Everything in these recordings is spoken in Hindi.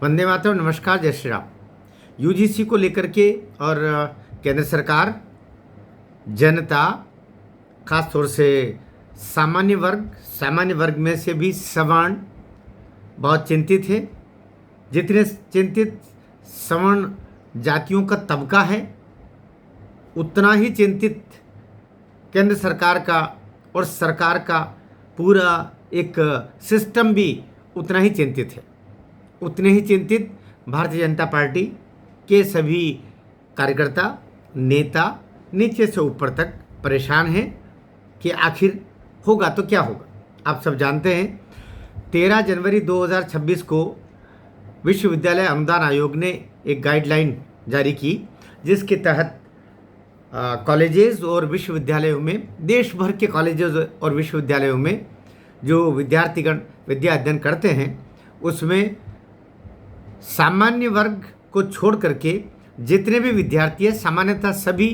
वंदे मातरम। नमस्कार, जय श्री राम। यूजीसी को लेकर के और केंद्र सरकार, जनता, खास तौर से सामान्य वर्ग में से भी सवर्ण बहुत चिंतित है। जितने चिंतित सवर्ण जातियों का तबका है, उतना ही चिंतित केंद्र सरकार का और सरकार का पूरा एक सिस्टम भी उतना ही चिंतित है। उतने ही चिंतित भारतीय जनता पार्टी के सभी कार्यकर्ता, नेता नीचे से ऊपर तक परेशान हैं कि आखिर होगा तो क्या होगा। आप सब जानते हैं 13 जनवरी 2026 को विश्वविद्यालय अनुदान आयोग ने एक गाइडलाइन जारी की, जिसके तहत कॉलेजेस और विश्वविद्यालयों में, देश भर के कॉलेजेस और विश्वविद्यालयों में जो विद्यार्थीगण विद्या अध्ययन करते हैं, उसमें सामान्य वर्ग को छोड़ करके जितने भी विद्यार्थी हैं, सामान्यतः सभी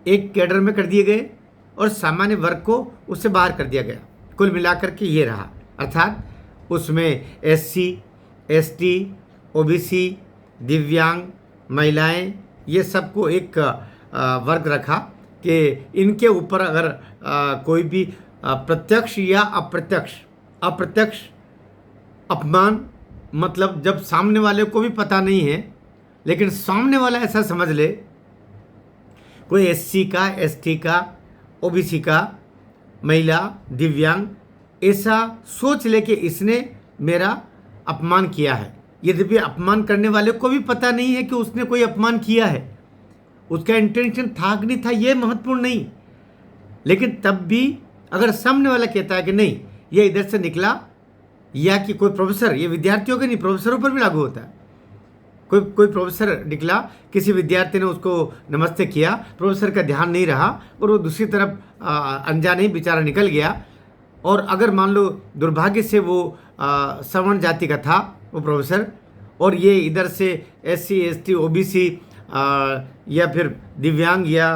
एक कैडर में कर दिए गए और सामान्य वर्ग को उससे बाहर कर दिया गया। कुल मिलाकर के ये रहा, अर्थात उसमें SC, ST, OBC, दिव्यांग, महिलाएं, ये सबको एक वर्ग रखा कि इनके ऊपर अगर कोई भी प्रत्यक्ष या अप्रत्यक्ष अपमान, मतलब जब सामने वाले को भी पता नहीं है लेकिन सामने वाला ऐसा समझ ले, कोई SC का, ST का, OBC का, महिला, दिव्यांग, ऐसा सोच ले कि इसने मेरा अपमान किया है। यद्यपि अपमान करने वाले को भी पता नहीं है कि उसने कोई अपमान किया है, उसका इंटेंशन था कि नहीं था, ये महत्वपूर्ण नहीं, लेकिन तब भी अगर सामने वाला कहता है कि नहीं ये इधर से निकला, या कि कोई प्रोफेसर, ये विद्यार्थियों के नहीं प्रोफेसरों पर भी लागू होता है, कोई प्रोफेसर निकला, किसी विद्यार्थी ने उसको नमस्ते किया, प्रोफेसर का ध्यान नहीं रहा और वो दूसरी तरफ अनजाने ही बेचारा निकल गया, और अगर मान लो दुर्भाग्य से वो सवर्ण जाति का था वो प्रोफेसर, और ये इधर से SC, ST, OBC या फिर दिव्यांग या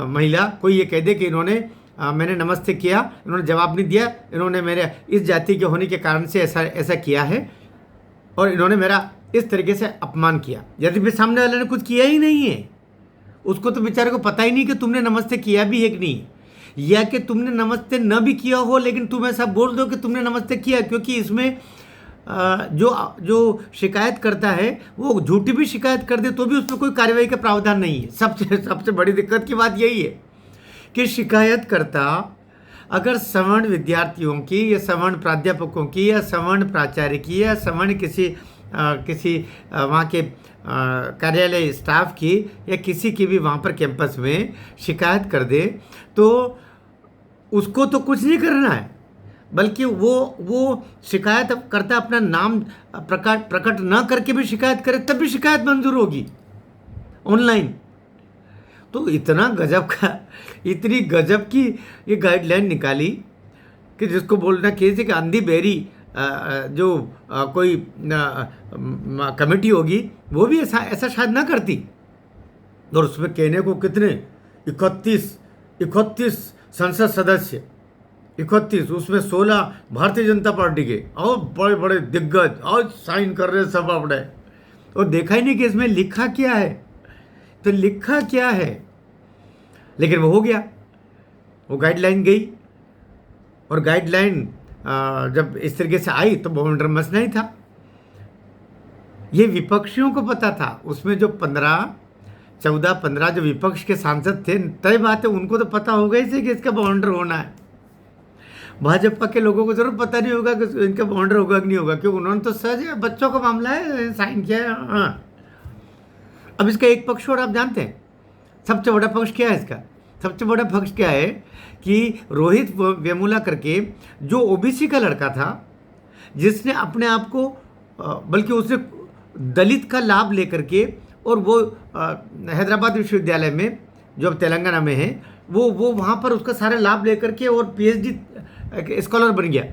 महिला कोई ये कह दे कि इन्होंने मैंने नमस्ते किया, इन्होंने जवाब नहीं दिया, इन्होंने मेरे इस जाति के होने के कारण से ऐसा किया है और इन्होंने मेरा इस तरीके से अपमान किया, यदि सामने वाले ने कुछ किया ही नहीं है, उसको तो बेचारे को पता ही नहीं कि तुमने नमस्ते किया भी है कि नहीं, या कि तुमने नमस्ते न भी किया हो लेकिन तुम ऐसा बोल दो कि तुमने नमस्ते किया, क्योंकि इसमें जो शिकायत करता है वो झूठी भी शिकायत कर दे तो भी उसमें कोई कार्रवाई का प्रावधान नहीं है। सबसे बड़ी दिक्कत की बात यही है कि शिकायतकर्ता अगर सवर्ण विद्यार्थियों की या सवर्ण प्राध्यापकों की या सवर्ण प्राचार्य की या सवर्ण किसी वहाँ के कार्यालय स्टाफ की या किसी की भी वहाँ पर कैंपस में शिकायत कर दे, तो उसको तो कुछ नहीं करना है, बल्कि वो शिकायत करता अपना नाम प्रकट न करके भी शिकायत करे तब भी शिकायत मंजूर होगी ऑनलाइन। तो इतनी गजब की ये गाइडलाइन निकाली कि जिसको बोलना चाहिए कि अंधी बहरी जो कोई कमेटी होगी वो भी ऐसा शायद ना करती। और उसमें कहने को कितने 31 संसद सदस्य, 31, उसमें 16 भारतीय जनता पार्टी के और बड़े बड़े दिग्गज और साइन कर रहे सब अपने, और देखा ही नहीं कि इसमें लिखा क्या है, तो लिखा क्या है, लेकिन वो हो गया, वो गाइडलाइन गई। और गाइडलाइन जब इस तरीके से आई तो बहुत मसना ही था। ये विपक्षियों को पता था, उसमें जो 14-15 जो विपक्ष के सांसद थे, तय बात है उनको तो पता होगा ही से कि इसका बाउंडर होना है। भाजपा के लोगों को जरूर पता नहीं होगा कि इनका बाउंडर होगा कि नहीं होगा, क्योंकि उन्होंने तो सहज बच्चों का मामला है, साइन किया है। हाँ, अब इसका एक पक्ष और आप जानते हैं, सबसे बड़ा पक्ष क्या है इसका? सबसे बड़ा पक्ष क्या है कि रोहित वेमुला करके जो OBC का लड़का था, जिसने अपने आप को बल्कि उसने दलित का लाभ लेकर के, और वो हैदराबाद विश्वविद्यालय में जो अब तेलंगाना में है, वो वहाँ पर उसका सारा लाभ लेकर के और PhD स्कॉलर बन गया।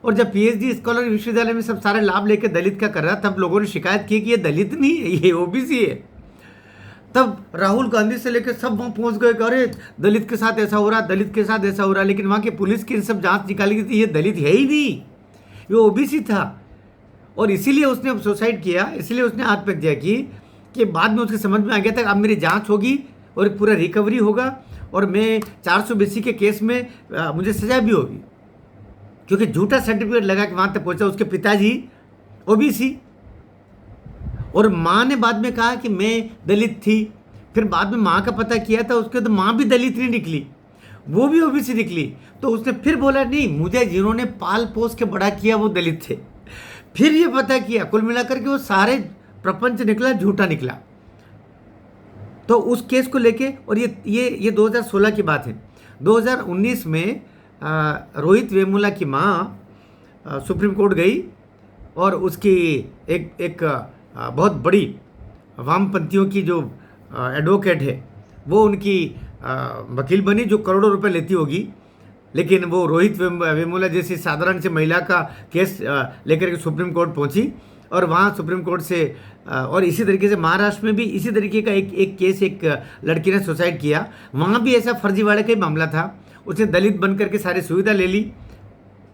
और जब PhD स्कॉलर विश्वविद्यालय में सब सारे लाभ लेकर दलित का कर रहा, तब लोगों ने शिकायत की कि ये दलित नहीं है, ये OBC है। तब राहुल गांधी से लेकर सब वहाँ पहुँच गए कि अरे दलित के साथ ऐसा हो रहा, दलित के साथ ऐसा हो रहा, लेकिन वहाँ की पुलिस की सब जांच निकाली गई थी, ये दलित है ही नहीं, ये OBC था। और इसीलिए उसने सुसाइड किया, इसीलिए उसने आत्महत्या की कि बाद में उसके समझ में आ गया था अब मेरी जांच होगी और पूरा रिकवरी होगा और मैं 420 के केस में मुझे सजा भी होगी, क्योंकि झूठा सर्टिफिकेट लगा के वहाँ तक पहुँचा। उसके पिताजी ओबीसी और माँ ने बाद में कहा कि मैं दलित थी, फिर बाद में माँ का पता किया था उसके तो माँ भी दलित नहीं निकली, वो भी ओबीसी निकली। तो उसने फिर बोला नहीं, मुझे जिन्होंने पाल पोस के बड़ा किया वो दलित थे। फिर ये पता किया, कुल मिलाकर के वो सारे प्रपंच निकला झूठा निकला। तो उस केस को लेके, और ये 2016 की बात है। 2019 में रोहित वेमुला की माँ सुप्रीम कोर्ट गई और उसकी एक बहुत बड़ी वामपंथियों की जो एडवोकेट है वो उनकी वकील बनी, जो करोड़ों रुपए लेती होगी। लेकिन वो रोहित वेमुला जैसी साधारण से महिला का केस लेकर के सुप्रीम कोर्ट पहुंची और वहाँ सुप्रीम कोर्ट से और इसी तरीके से महाराष्ट्र में भी इसी तरीके का एक केस, एक लड़की ने सुसाइड किया। वहाँ भी ऐसा फर्जीवाड़े का ही मामला था। उसने दलित बन करके सारी सुविधा ले ली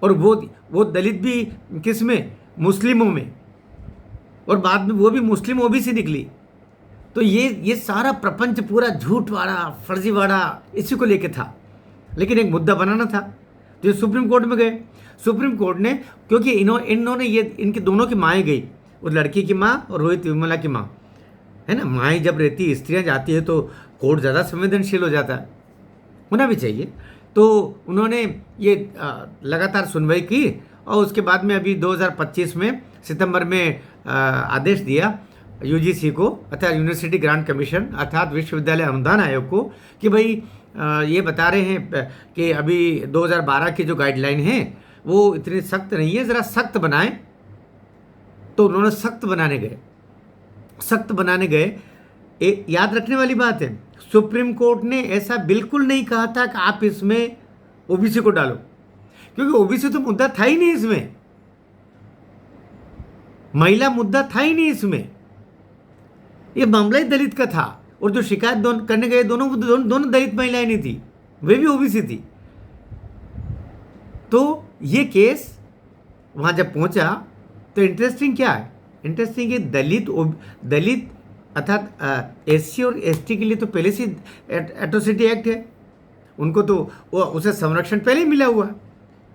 और वो दलित भी किस में, मुस्लिमों में, और बाद में वो भी मुस्लिम ओबीसी निकली। तो ये सारा प्रपंच पूरा झूठवाड़ा फर्जीवाड़ा इसी को लेके था, लेकिन एक मुद्दा बनाना था। तो ये सुप्रीम कोर्ट में गए। सुप्रीम कोर्ट ने, क्योंकि इन्होंने ये इनकी दोनों की माएँ गई, उस लड़की की माँ और रोहित विमला की माँ, है ना। माएँ जब रहती, स्त्रियाँ जाती है तो कोर्ट ज़्यादा संवेदनशील हो जाता है, होना भी चाहिए। तो उन्होंने ये लगातार सुनवाई की और उसके बाद में अभी 2025 में सितंबर में आदेश दिया यूजीसी को, अर्थात यूनिवर्सिटी ग्रांट कमीशन, अर्थात विश्वविद्यालय अनुदान आयोग को, कि भाई ये बता रहे हैं कि अभी 2012 की जो गाइडलाइन है वो इतनी सख्त नहीं है, ज़रा सख्त बनाएं। तो उन्होंने सख्त बनाने गए। एक याद रखने वाली बात है, सुप्रीम कोर्ट ने ऐसा बिल्कुल नहीं कहा था कि आप इसमें ओबीसी को डालो, क्योंकि ओबीसी तो मुद्दा था ही नहीं इसमें, महिला मुद्दा था ही नहीं इसमें, ये मामला ही दलित का था। और जो शिकायत करने गए दोनों दलित महिलाएं नहीं थी, वे भी ओबीसी थी। तो ये केस वहाँ जब पहुँचा तो इंटरेस्टिंग क्या है, इंटरेस्टिंग है दलित अर्थात एससी और एसटी के लिए तो पहले से एट्रोसिटी एक्ट है, उनको तो उसे संरक्षण पहले ही मिला हुआ,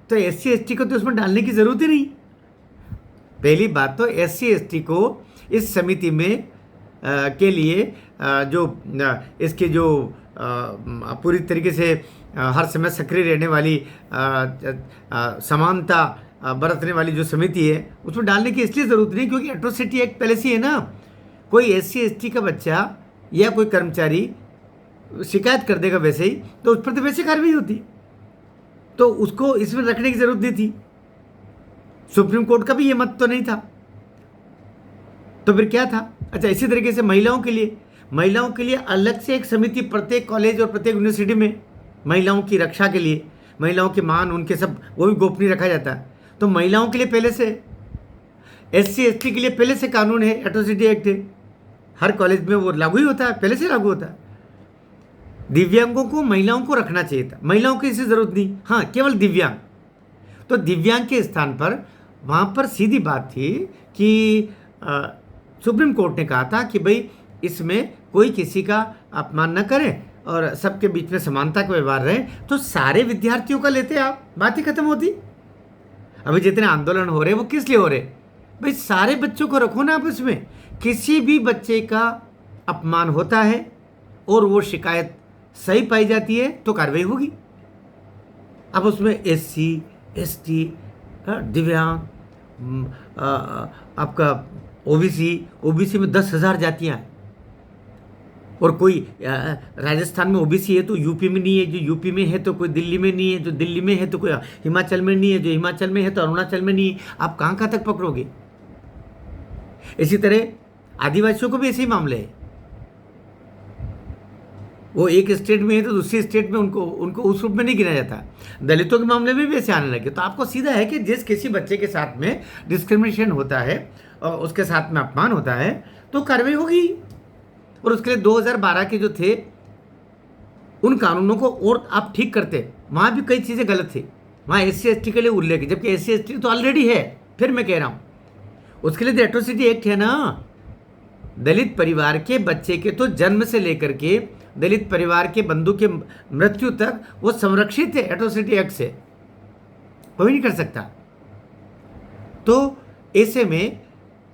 तो एससी एसटी को तो उसमें डालने की ज़रूरत ही नहीं। पहली बात तो एससी एसटी को इस समिति में के लिए जो इसकी जो पूरी तरीके से हर समय सक्रिय रहने वाली समानता बरतने वाली जो समिति है उसमें डालने की इसलिए ज़रूरत नहीं क्योंकि एट्रोसिटी एक्ट पहले से है ना। कोई एससी एसटी का बच्चा या कोई कर्मचारी शिकायत कर देगा वैसे ही, तो उस पर तो वैसे कार्रवाई होती, तो उसको इसमें रखने की ज़रूरत नहीं थी। सुप्रीम कोर्ट का भी ये मत तो नहीं था, तो फिर क्या था। अच्छा, इसी तरीके से महिलाओं के लिए अलग से एक समिति प्रत्येक कॉलेज और प्रत्येक यूनिवर्सिटी में महिलाओं की रक्षा के लिए, महिलाओं के मान उनके सब वो भी गोपनीय रखा जाता है। तो महिलाओं के लिए पहले से, एससी एसटी के लिए पहले से कानून है, एट्रोसिटी एक्ट है, हर कॉलेज में वो लागू ही होता है, पहले से लागू होता है। दिव्यांगों को, महिलाओं को रखना चाहिए था, महिलाओं की इससे ज़रूरत नहीं, हाँ केवल दिव्यांग। तो दिव्यांग के स्थान पर वहाँ पर सीधी बात थी कि सुप्रीम कोर्ट ने कहा था कि भाई इसमें कोई किसी का अपमान न करे और सबके बीच में समानता का व्यवहार रहे, तो सारे विद्यार्थियों का लेते आप, बात ही खत्म होती। अभी जितने आंदोलन हो रहे वो किस लिए हो रहे, भाई सारे बच्चों को रखो ना आप इसमें। किसी भी बच्चे का अपमान होता है और वो शिकायत सही पाई जाती है तो कार्रवाई होगी। अब उसमें एससी एसटी, दिव्यांग, आपका ओबीसी में 10,000 जातियाँ हैं, और कोई राजस्थान में ओबीसी है तो यूपी में नहीं है, जो यूपी में है तो कोई दिल्ली में नहीं है, जो दिल्ली में है तो कोई हिमाचल में नहीं है, जो हिमाचल में है तो अरुणाचल में नहीं है। आप कहाँ तक पकड़ोगे। इसी तरह आदिवासियों को भी ऐसे ही मामले है, वो एक स्टेट में है तो दूसरी स्टेट में उनको उस रूप में नहीं गिना जाता। दलितों के मामले में भी ऐसे आने लगे। तो आपको सीधा है कि जिस किसी बच्चे के साथ में डिस्क्रिमिनेशन होता है और उसके साथ में अपमान होता है तो कार्रवाई होगी। और उसके लिए 2012 के जो थे उन कानूनों को और आप ठीक करते, वहाँ भी कई चीज़ें गलत थी। वहाँ एससी एसटी के लिए उल्लेख है, जबकि एससी एसटी तो ऑलरेडी है। फिर मैं कह रहा हूँ उसके लिए तो एट्रोसिटी एक्ट है ना। दलित परिवार के बच्चे के तो जन्म से लेकर के दलित परिवार के बंधु के मृत्यु तक वो संरक्षित है एट्रोसिटी एक्ट से, कोई नहीं कर सकता। तो ऐसे में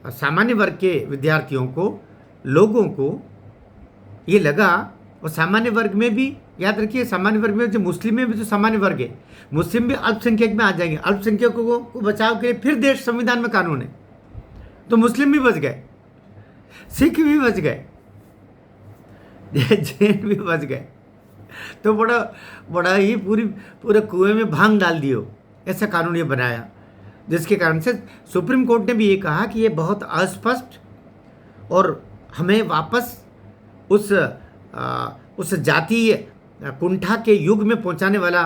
सामान्य वर्ग के विद्यार्थियों को, लोगों को ये लगा, और सामान्य वर्ग में भी याद रखिए, सामान्य वर्ग में जो मुस्लिम में भी जो सामान्य वर्ग है, मुस्लिम भी अल्पसंख्यक में आ जाएंगे। अल्पसंख्यकों को बचाव के लिए फिर देश संविधान में कानून है, तो मुस्लिम भी बच गए, सिख भी बच गए, जैन भी बच गए। तो बड़ा ही पूरे कुएं में भांग डाल दियो, ऐसा कानून ये बनाया, जिसके कारण से सुप्रीम कोर्ट ने भी ये कहा कि ये बहुत अस्पष्ट और हमें वापस उस जातीय कुंठा के युग में पहुंचाने वाला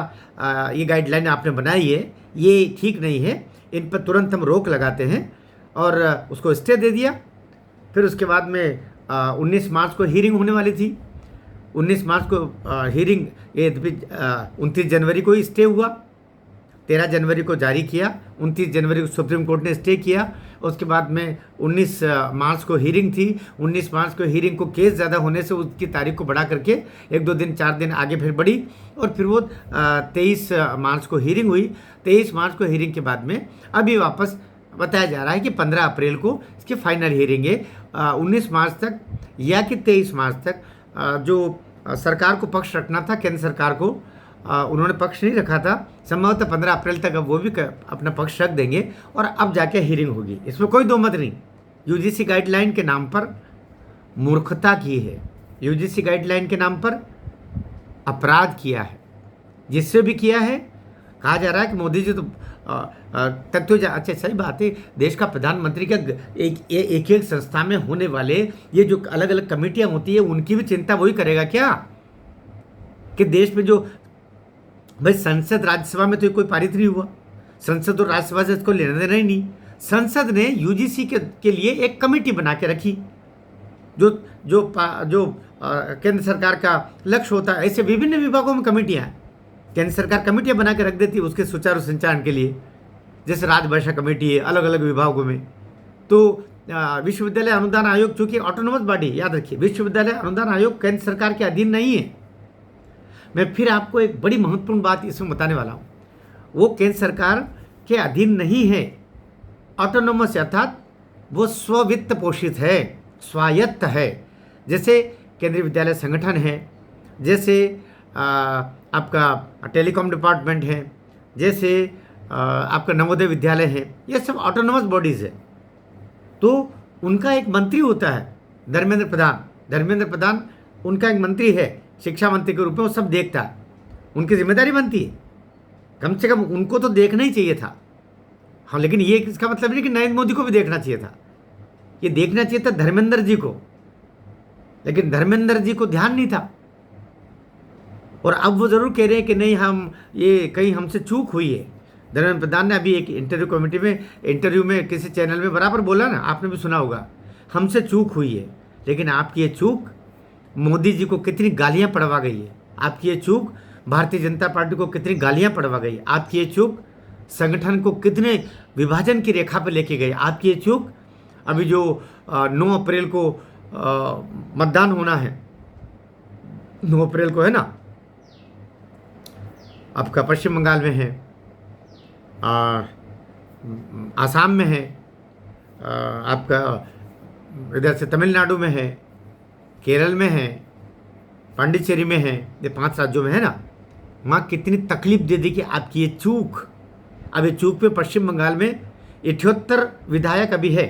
ये गाइडलाइन आपने बनाई है, ये ठीक नहीं है, इन पर तुरंत हम रोक लगाते हैं, और उसको स्टे दे दिया। फिर उसके बाद में 19 मार्च को हीरिंग होने वाली थी। 19 मार्च को हीरिंग, ये 29 जनवरी को ही स्टे हुआ, 13 जनवरी को जारी किया, 29 जनवरी को सुप्रीम कोर्ट ने स्टे किया। उसके बाद में 19 मार्च को हीरिंग थी। 19 मार्च को हीरिंग को केस ज़्यादा होने से उसकी तारीख को बढ़ा करके 1-2 दिन 4 दिन आगे फिर बढ़ी, और फिर वो 23 मार्च को हीरिंग हुई। 23 मार्च को हीरिंग के बाद में अभी वापस बताया जा रहा है कि 15 अप्रैल को इसकी फाइनल हीरिंग है। 19 मार्च तक या कि 23 मार्च तक जो सरकार को पक्ष रखना था, केंद्र सरकार को, उन्होंने पक्ष नहीं रखा था, संभवतः 15 अप्रैल तक अब वो भी अपना पक्ष रख देंगे, और अब जाके हीरिंग होगी, इसमें कोई दो मत नहीं। यूजीसी गाइडलाइन के नाम पर मूर्खता की है, यूजीसी गाइडलाइन के नाम पर अपराध किया है, जिससे भी किया है। कहा जा रहा है कि मोदी जी तो अच्छा, सही बात है, देश का प्रधानमंत्री का एक संस्था में होने वाले ये जो अलग अलग कमेटियां होती है, उनकी भी चिंता वही करेगा क्या कि देश में जो, भाई संसद राज्यसभा में तो कोई पारित नहीं हुआ, संसद और राज्यसभा से इसको लेना देना ही नहीं। संसद ने यूजीसी के लिए एक कमेटी बना के रखी, जो केंद्र सरकार का लक्ष्य होता है। ऐसे विभिन्न विभागों में कमेटियां, केंद्र सरकार कमेटियां बना के रख देती है उसके सुचारू संचालन के लिए, जैसे राजभाषा कमेटी है अलग अलग विभागों में। तो विश्वविद्यालय अनुदान आयोग, चूंकि ऑटोनोमस बॉडी, याद रखिए विश्वविद्यालय अनुदान आयोग केंद्र सरकार के अधीन नहीं है। मैं फिर आपको एक बड़ी महत्वपूर्ण बात इसमें बताने वाला हूँ, वो केंद्र सरकार के अधीन नहीं है, ऑटोनोमस अर्थात वो स्ववित्त पोषित है, स्वायत्त है। जैसे केंद्रीय विद्यालय संगठन है, जैसे आपका टेलीकॉम डिपार्टमेंट है, जैसे आपका नवोदय विद्यालय है, ये सब ऑटोनोमस बॉडीज़ है। तो उनका एक मंत्री होता है, धर्मेंद्र प्रधान उनका एक मंत्री है, शिक्षा मंत्री के रूप में, वो सब देखता है, उनकी जिम्मेदारी बनती है, कम से कम उनको तो देखना ही चाहिए था। हाँ, लेकिन ये इसका मतलब नहीं कि नरेंद्र मोदी को भी देखना चाहिए था, ये देखना चाहिए था धर्मेंद्र जी को, लेकिन धर्मेंद्र जी को ध्यान नहीं था। और अब वो ज़रूर कह रहे हैं कि नहीं, हम ये कहीं हमसे चूक हुई है। धर्मेंद्र प्रधान ने अभी एक इंटरव्यू में किसी चैनल में बराबर बोला ना, आपने भी सुना होगा, हमसे चूक हुई है। लेकिन आपकी ये चूक मोदी जी को कितनी गालियां पड़वा गई है, आपकी ये चूक भारतीय जनता पार्टी को कितनी गालियां पड़वा गई, आपकी ये चूक संगठन को कितने विभाजन की रेखा पर लेके गई, आपकी ये चूक अभी जो 9 अप्रैल को मतदान होना है, 9 अप्रैल को है ना, आपका पश्चिम बंगाल में है, आसाम में है, आपका इधर से तमिलनाडु में है, केरल में है, पांडिचेरी में है, ये 5 राज्यों में है ना, वहाँ कितनी तकलीफ दे दी कि आपकी ये चूक। अब ये चूक पे पश्चिम बंगाल में 78 विधायक अभी है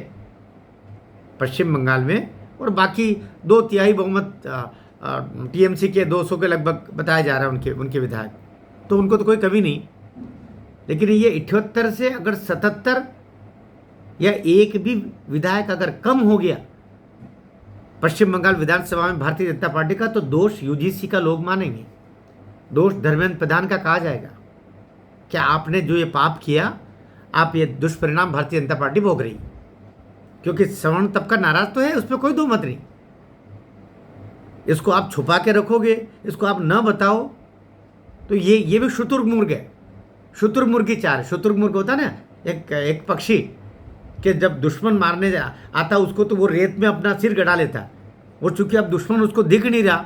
पश्चिम बंगाल में, और बाकी 2/3 बहुमत टीएमसी के 200 के लगभग बताया जा रहा है उनके विधायक, तो उनको तो कोई कमी नहीं। लेकिन ये 78 से अगर 77 या एक भी विधायक अगर कम हो गया पश्चिम बंगाल विधानसभा में भारतीय जनता पार्टी का, तो दोष यूजीसी का लोग मानेंगे, दोष धर्मेंद्र प्रधान का कहा जाएगा। क्या आपने जो ये पाप किया, आप ये दुष्परिणाम भारतीय जनता पार्टी भोग रही, क्योंकि सवर्ण तबका नाराज तो है, उस पर कोई दो मत नहीं। इसको आप छुपा के रखोगे, इसको आप न बताओ, तो ये भी शुतुर्मुर्ग है, शुतुरमुर्गी चाल। शुतुरमुर्ग होता है ना, एक पक्षी, कि जब दुश्मन मारने आता उसको तो वो रेत में अपना सिर गड़ा लेता, और चूंकि अब दुश्मन उसको दिख नहीं रहा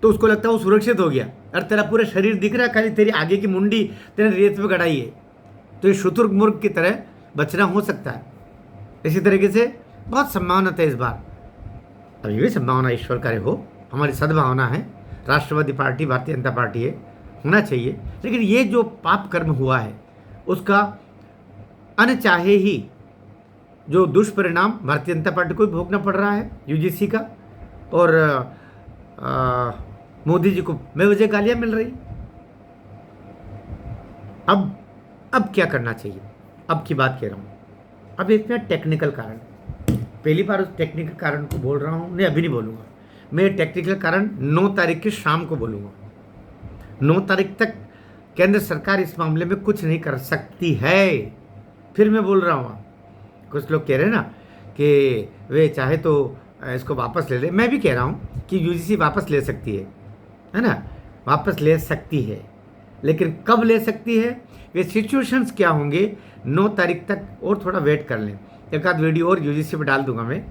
तो उसको लगता है वो सुरक्षित हो गया, और तेरा पूरा शरीर दिख रहा है, खाली तेरी आगे की मुंडी तेरे रेत में गड़ाई है, तो ये शुतुरमुर्ग की तरह बचना हो सकता है। इसी तरीके से बहुत संभावना है इस बार, अभी भी संभावना ईश्वर करे हो, हमारी सद्भावना है, राष्ट्रवादी पार्टी भारतीय जनता पार्टी है, होना चाहिए। लेकिन ये जो पाप कर्म हुआ है उसका अनचाहे ही जो दुष्परिणाम भारतीय जनता पार्टी को भी भोगना पड़ रहा है यूजीसी का, और मोदी जी को बेवजह गालियाँ मिल रही। अब क्या करना चाहिए, अब की बात कह रहा हूँ। अब इसमें टेक्निकल कारण, पहली बार उस टेक्निकल कारण को बोल रहा हूँ, नहीं अभी नहीं बोलूँगा, मैं टेक्निकल कारण 9 तारीख की शाम को बोलूँगा। 9 तारीख तक केंद्र सरकार इस मामले में कुछ नहीं कर सकती है। फिर मैं बोल रहा हूँ, कुछ लोग कह रहे हैं ना कि वे चाहे तो इसको वापस ले ले, मैं भी कह रहा हूँ कि यूजीसी वापस ले सकती है ना, वापस ले सकती है, लेकिन कब ले सकती है, वे सिचुएशंस क्या होंगे, 9 तारीख तक और थोड़ा वेट कर लें। एक आध वीडियो और यूजीसी पे डाल दूंगा मैं,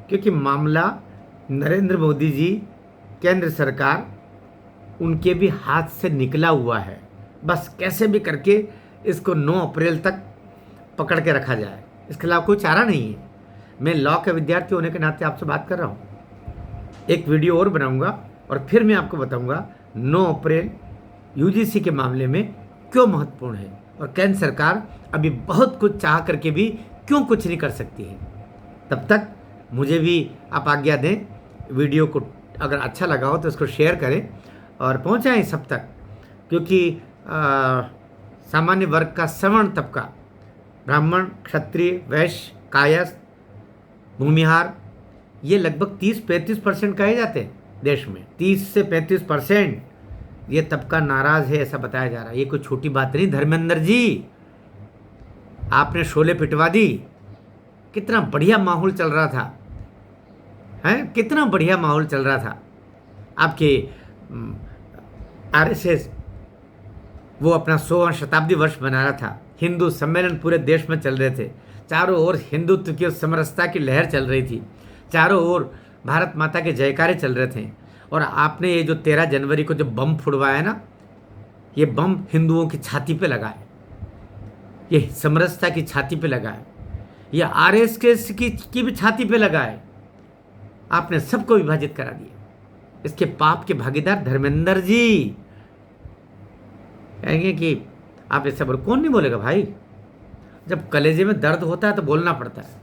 क्योंकि मामला नरेंद्र मोदी जी, केंद्र सरकार, उनके भी हाथ से निकला हुआ है। बस कैसे भी करके इसको 9 अप्रैल तक पकड़ के रखा जाए, इसके अलावा कोई चारा नहीं है। मैं लॉ के विद्यार्थी होने के नाते आपसे बात कर रहा हूँ। एक वीडियो और बनाऊंगा और फिर मैं आपको बताऊंगा 9 अप्रैल यूजीसी के मामले में क्यों महत्वपूर्ण है, और केंद्र सरकार अभी बहुत कुछ चाह करके भी क्यों कुछ नहीं कर सकती है। तब तक मुझे भी आप आज्ञा दें, वीडियो को अगर अच्छा लगा हो तो इसको शेयर करें और पहुंचाएं सब तक, क्योंकि सामान्य वर्ग का सवर्ण तबका, ब्राह्मण, क्षत्रिय, वैश्य, कायस्थ, भूमिहार, ये लगभग 30-35% कहे जाते हैं देश में। 30 से 35% ये तबका नाराज है, ऐसा बताया जा रहा है। ये कोई छोटी बात नहीं। धर्मेंद्र जी, आपने शोले पिटवा दी। कितना बढ़िया माहौल चल रहा था, हैं, कितना बढ़िया माहौल चल रहा था। आपके आरएसएस वो अपना 100वां शताब्दी वर्ष मना रहा था, हिंदू सम्मेलन पूरे देश में चल रहे थे, चारों ओर हिंदुत्व की समरसता की लहर चल रही थी, चारों ओर भारत माता के जयकारे चल रहे थे, और आपने ये जो 13 जनवरी को जो बम फुड़वाया ना, ये बम हिंदुओं की छाती पे लगाए, ये समरसता की छाती पे लगाए, ये आरएसएस की भी छाती पे लगाए। आपने सबको विभाजित करा दिया। इसके पाप के भागीदार धर्मेंद्र जी। कहेंगे कि आप ऐसा बोलो, कौन नहीं बोलेगा भाई, जब कलेजे में दर्द होता है तो बोलना पड़ता है।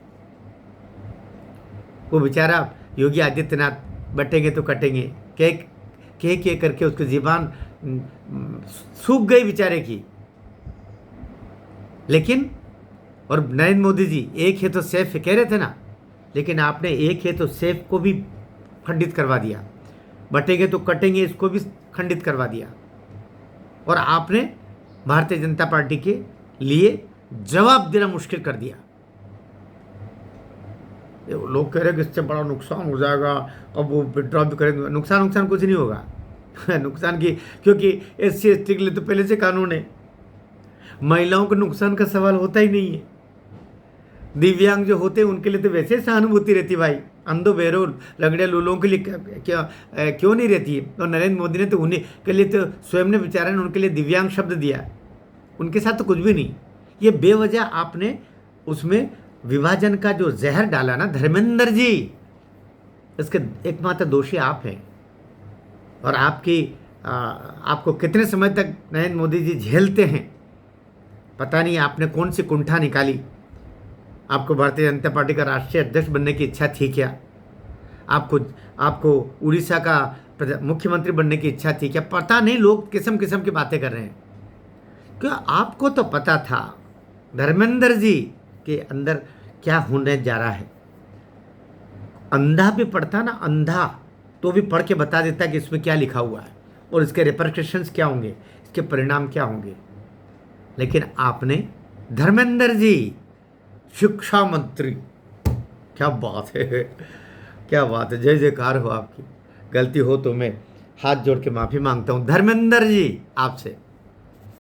वो बेचारा योगी आदित्यनाथ बटेंगे तो कटेंगे, कह करके उसकी जीबान सूख गई बेचारे की। लेकिन और नरेंद्र मोदी जी, एक है तो सेफ कह रहे थे ना, लेकिन आपने एक है तो सेफ को भी खंडित करवा दिया, बटेंगे तो कटेंगे इसको भी खंडित करवा दिया, और आपने भारतीय जनता पार्टी के लिए जवाब देना मुश्किल कर दिया। लोग कह रहे हैं कि इससे बड़ा नुकसान हो जाएगा, अब वो विड्रॉ भी करेंगे। नुकसान कुछ नहीं होगा नुकसान की, क्योंकि SC/ST के लिए तो पहले से कानून है। महिलाओं को नुकसान का सवाल होता ही नहीं है। दिव्यांग जो होते हैं उनके लिए तो वैसे ही सहानुभूति रहती भाई, अंधो बहरो लंगड़े लूलों के लिए क्यों नहीं रहती है। और नरेंद्र मोदी ने तो उन्हीं के लिए तो स्वयं ने बेचारे ने उनके लिए दिव्यांग शब्द दिया, उनके साथ तो कुछ भी नहीं। ये बेवजह आपने उसमें विभाजन का जो जहर डाला ना धर्मेंद्र जी, इसके एकमात्र दोषी आप हैं। और आपको कितने समय तक नरेंद्र मोदी जी झेलते हैं पता नहीं। आपने कौन सी कुंठा निकाली, आपको भारतीय जनता पार्टी का राष्ट्रीय अध्यक्ष बनने की इच्छा थी क्या? आपको उड़ीसा का मुख्यमंत्री बनने की इच्छा थी क्या? पता नहीं, लोग किस्म किस्म की बातें कर रहे हैं। क्यों? आपको तो पता था धर्मेंद्र जी के अंदर क्या होने जा रहा है। अंधा भी पढ़ता ना, अंधा तो भी पढ़ के बता देता कि इसमें क्या लिखा हुआ है और इसके रिपरकशंस क्या होंगे, इसके परिणाम क्या होंगे। लेकिन आपने धर्मेंद्र जी शिक्षा मंत्री, क्या बात है, क्या बात है, जय जयकार हो आपकी। गलती हो तो मैं हाथ जोड़ के माफ़ी मांगता हूँ धर्मेंद्र जी आपसे।